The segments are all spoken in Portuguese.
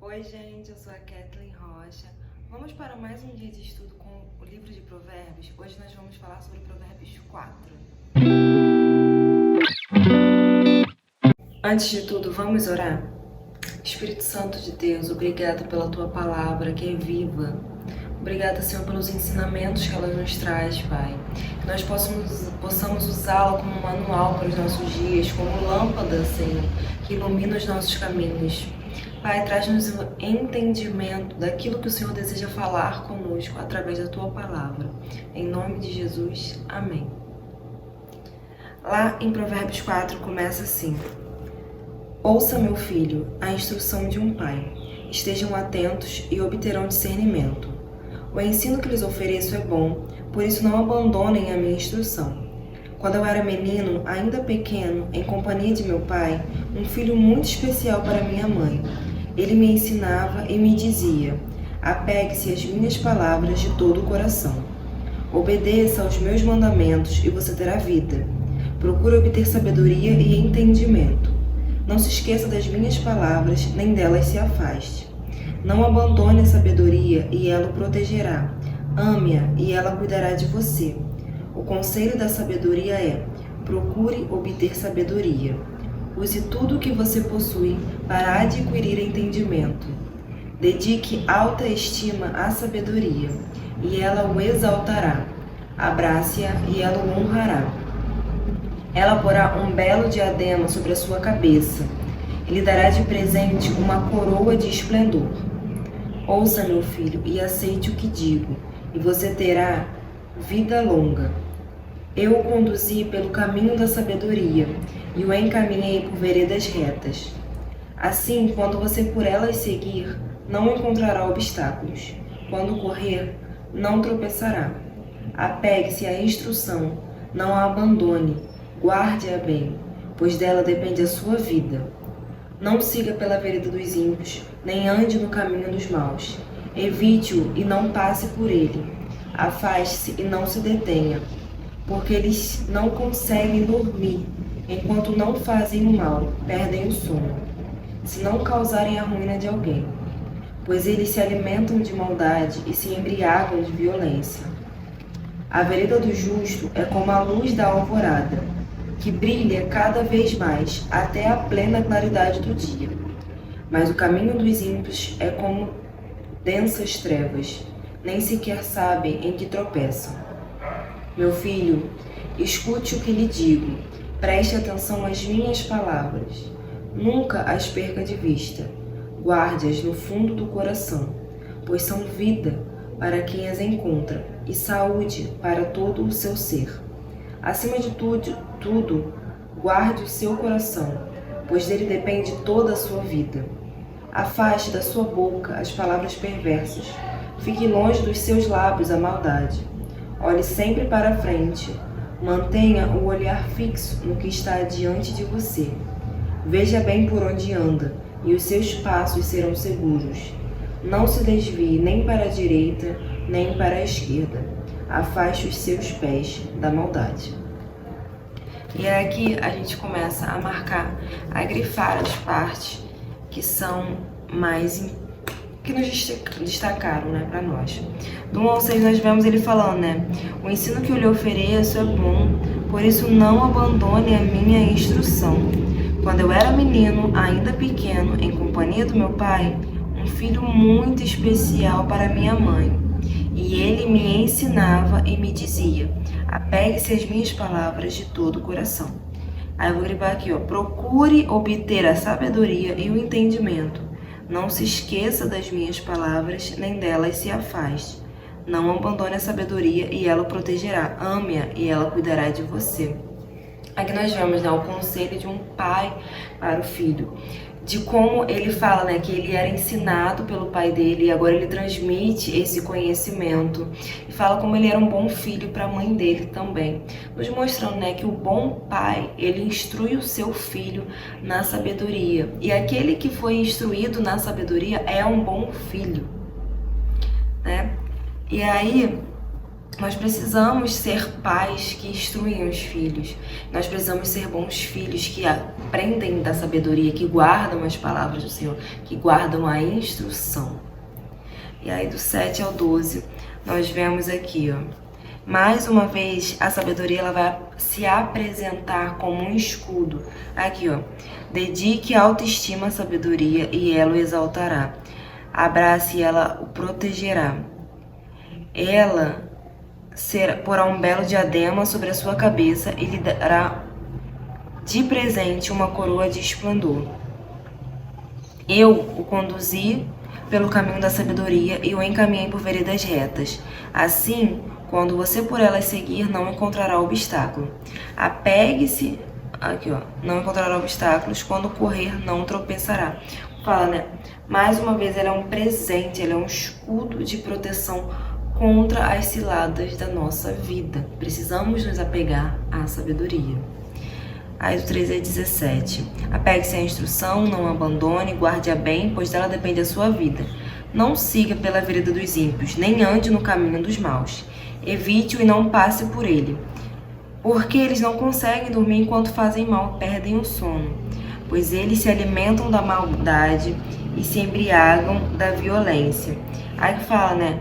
Oi gente, eu sou a Kathleen Rocha. Vamos para mais um dia de estudo com o livro de Provérbios. Hoje nós vamos falar sobre Provérbios 4. Antes de tudo, vamos orar? Espírito Santo de Deus, obrigado pela Tua palavra que é viva. Obrigada, Senhor, pelos ensinamentos que ela nos traz, Pai. Que nós possamos usá-la como manual para os nossos dias, como lâmpada, Senhor, que ilumina os nossos caminhos. Pai, traz-nos o entendimento daquilo que o Senhor deseja falar conosco através da Tua palavra. Em nome de Jesus, amém. Lá em Provérbios 4 começa assim: Ouça, meu filho, a instrução de um pai. Estejam atentos e obterão discernimento. O ensino que lhes ofereço é bom, por isso não abandonem a minha instrução. Quando eu era menino, ainda pequeno, em companhia de meu pai, um filho muito especial para minha mãe, ele me ensinava e me dizia: apegue-se às minhas palavras de todo o coração. Obedeça aos meus mandamentos e você terá vida. Procure obter sabedoria e entendimento. Não se esqueça das minhas palavras, nem delas se afaste. Não abandone a sabedoria e ela o protegerá. Ame-a e ela cuidará de você. O conselho da sabedoria é: procure obter sabedoria. Use tudo o que você possui para adquirir entendimento. Dedique alta estima à sabedoria, e ela o exaltará. Abrace-a e ela o honrará. Ela porá um belo diadema sobre a sua cabeça e lhe dará de presente uma coroa de esplendor. Ouça, meu filho, e aceite o que digo, e você terá vida longa. Eu o conduzi pelo caminho da sabedoria e o encaminhei por veredas retas. Assim, quando você por elas seguir, não encontrará obstáculos. Quando correr, não tropeçará. Apegue-se à instrução, não a abandone, guarde-a bem, pois dela depende a sua vida. Não siga pela vereda dos ímpios, nem ande no caminho dos maus. Evite-o e não passe por ele. Afaste-se e não se detenha, porque eles não conseguem dormir. Enquanto não fazem o mal, perdem o sono, se não causarem a ruína de alguém, pois eles se alimentam de maldade e se embriagam de violência. A vereda do justo é como a luz da alvorada, que brilha cada vez mais até a plena claridade do dia. Mas o caminho dos ímpios é como densas trevas, nem sequer sabem em que tropeçam. Meu filho, escute o que lhe digo, preste atenção às minhas palavras. Nunca as perca de vista, guarde-as no fundo do coração, pois são vida para quem as encontra e saúde para todo o seu ser. Acima de tudo, guarde o seu coração, pois dele depende toda a sua vida. Afaste da sua boca as palavras perversas, fique longe dos seus lábios a maldade. Olhe sempre para a frente, mantenha o olhar fixo no que está diante de você. Veja bem por onde anda, e os seus passos serão seguros. Não se desvie nem para a direita, nem para a esquerda. Afaste os seus pés da maldade. E aqui a gente começa a marcar, a grifar as partes que são mais que nos destacaram, para nós. Do 1 ao 6 nós vemos ele falando, o ensino que eu lhe ofereço é bom, por isso não abandone a minha instrução. Quando eu era menino, ainda pequeno, em companhia do meu pai, um filho muito especial para minha mãe, e ele me ensinava e me dizia: apegue-se às minhas palavras de todo o coração. Aí eu vou grifar aqui, procure obter a sabedoria e o entendimento. Não se esqueça das minhas palavras, nem delas se afaste. Não abandone a sabedoria e ela o protegerá. Ame-a e ela cuidará de você. Aqui nós vemos o conselho de um pai para o filho. De como ele fala que ele era ensinado pelo pai dele e agora ele transmite esse conhecimento. E fala como ele era um bom filho para a mãe dele também. Nos mostrando que o bom pai, ele instrui o seu filho na sabedoria. E aquele que foi instruído na sabedoria é um bom filho. E aí, Nós precisamos ser pais que instruem os filhos. Nós precisamos ser bons filhos que aprendem da sabedoria, que guardam as palavras do Senhor, que guardam a instrução. E aí do 7 ao 12, nós vemos aqui, ó. Mais uma vez, a sabedoria ela vai se apresentar como um escudo. Aqui, ó. Dedique autoestima à sabedoria e ela o exaltará. Abrace e ela o protegerá. Ela porá um belo diadema sobre a sua cabeça e lhe dará de presente uma coroa de esplendor. Eu o conduzi pelo caminho da sabedoria e o encaminhei por veredas retas. Assim, quando você por elas seguir, não encontrará obstáculo. Apegue-se, aqui ó, não encontrará obstáculos, quando correr não tropeçará. Fala, né? Mais uma vez, ela é um presente, ela é um escudo de proteção contra as ciladas da nossa vida. Precisamos nos apegar à sabedoria. Aí do 13 a 17. Apegue-se à instrução, não abandone, guarde-a bem, pois dela depende a sua vida. Não siga pela vereda dos ímpios, nem ande no caminho dos maus. Evite-o e não passe por ele, porque eles não conseguem dormir enquanto fazem mal, perdem o sono, pois eles se alimentam da maldade e se embriagam da violência. Aí fala, né?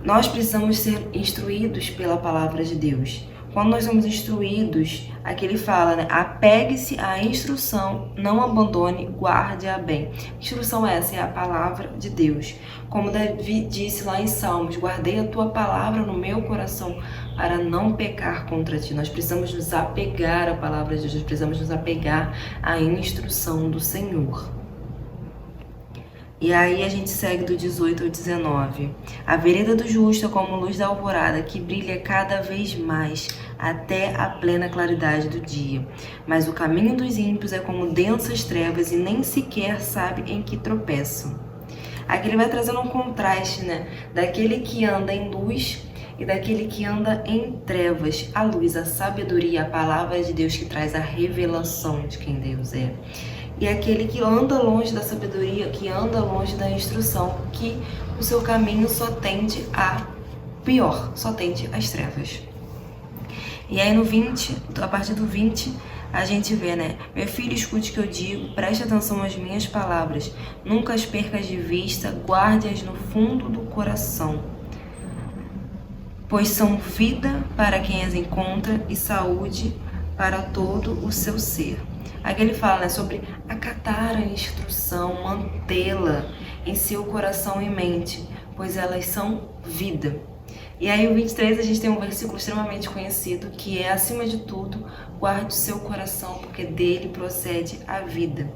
Nós precisamos ser instruídos pela palavra de Deus. Quando nós somos instruídos, aqui ele fala, né? Apegue-se à instrução, não abandone, guarde-a bem. Instrução essa é a palavra de Deus. Como Davi disse lá em Salmos, guardei a tua palavra no meu coração para não pecar contra ti. Nós precisamos nos apegar à palavra de Deus, nós precisamos nos apegar à instrução do Senhor. E aí a gente segue do 18 ao 19. A vereda do justo é como luz da alvorada, que brilha cada vez mais, até a plena claridade do dia. Mas o caminho dos ímpios é como densas trevas e nem sequer sabe em que tropeçam. Aqui ele vai trazendo um contraste, né? Daquele que anda em luz e daquele que anda em trevas. A luz, a sabedoria, a palavra de Deus que traz a revelação de quem Deus é. E aquele que anda longe da sabedoria, que anda longe da instrução, que o seu caminho só tende a pior, só tende às trevas. E aí no 20, a partir do 20, a gente vê, né? Meu filho, escute o que eu digo, preste atenção às minhas palavras, nunca as percas de vista, guarde-as no fundo do coração, pois são vida para quem as encontra e saúde para todo o seu ser. Aqui ele fala, né, sobre acatar a instrução, mantê-la em seu coração e mente, pois elas são vida. E aí o 23 a gente tem um versículo extremamente conhecido, que é, acima de tudo, guarde o seu coração, porque dele procede a vida.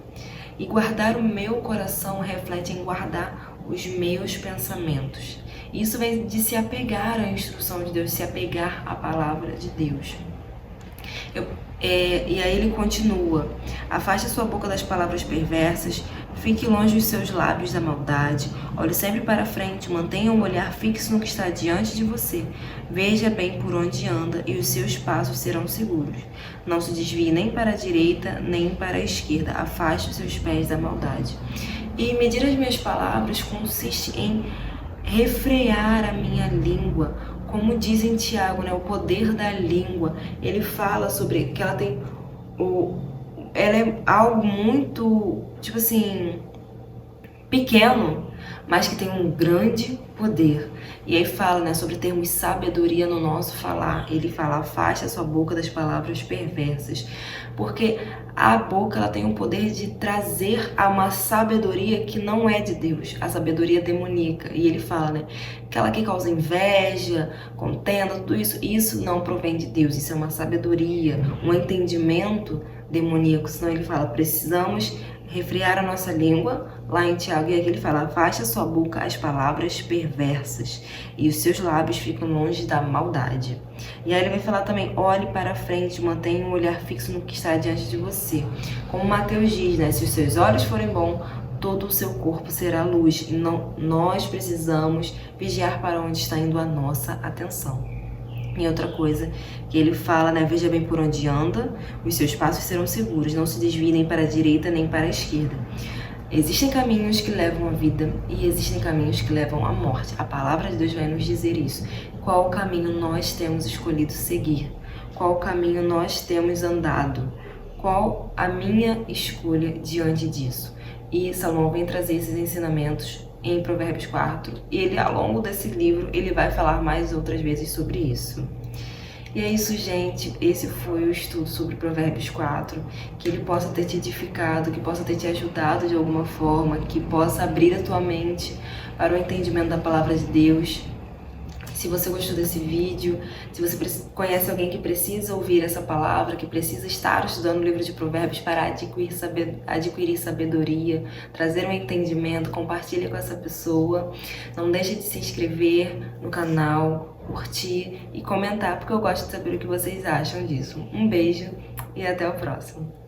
E guardar o meu coração reflete em guardar os meus pensamentos. Isso vem de se apegar à instrução de Deus, se apegar à palavra de Deus. E aí ele continua: afaste a sua boca das palavras perversas, fique longe dos seus lábios da maldade, olhe sempre para frente, mantenha um olhar fixo no que está diante de você, veja bem por onde anda e os seus passos serão seguros. Não se desvie nem para a direita nem para a esquerda, afaste os seus pés da maldade. E medir as minhas palavras consiste em refrear a minha língua. Como diz em Tiago, né, o poder da língua, ele fala sobre que ela tem ela é algo muito, tipo assim, pequeno, mas que tem um grande poder. E aí fala, né, sobre termos sabedoria no nosso falar. Ele fala: afaste a sua boca das palavras perversas, porque a boca ela tem o poder de trazer a uma sabedoria que não é de Deus, a sabedoria demoníaca. E ele fala, né, aquela que causa inveja, contenda, tudo isso não provém de Deus, isso é uma sabedoria, um entendimento demoníaco. Senão ele fala: precisamos refrear a nossa língua, lá em Tiago, e aqui ele fala: afaste a sua boca as palavras perversas, e os seus lábios ficam longe da maldade. E aí ele vai falar também: olhe para frente, mantenha um olhar fixo no que está diante de você. Como Mateus diz, né? Se os seus olhos forem bons, todo o seu corpo será luz. E nós precisamos vigiar para onde está indo a nossa atenção. E outra coisa que ele fala, né? Veja bem por onde anda, os seus passos serão seguros, não se desvie nem para a direita nem para a esquerda. Existem caminhos que levam à vida e existem caminhos que levam à morte. A palavra de Deus vai nos dizer isso. Qual caminho nós temos escolhido seguir? Qual caminho nós temos andado? Qual a minha escolha diante disso? E Salomão vem trazer esses ensinamentos em Provérbios 4. E ele, ao longo desse livro, ele vai falar mais outras vezes sobre isso. E é isso, gente. Esse foi o estudo sobre Provérbios 4. Que ele possa ter te edificado, que possa ter te ajudado de alguma forma, que possa abrir a tua mente para o entendimento da palavra de Deus. Se você gostou desse vídeo, se você conhece alguém que precisa ouvir essa palavra, que precisa estar estudando o livro de Provérbios para adquirir sabedoria, trazer um entendimento, compartilhe com essa pessoa. Não deixe de se inscrever no canal, curtir e comentar, porque eu gosto de saber o que vocês acham disso. Um beijo e até o próximo.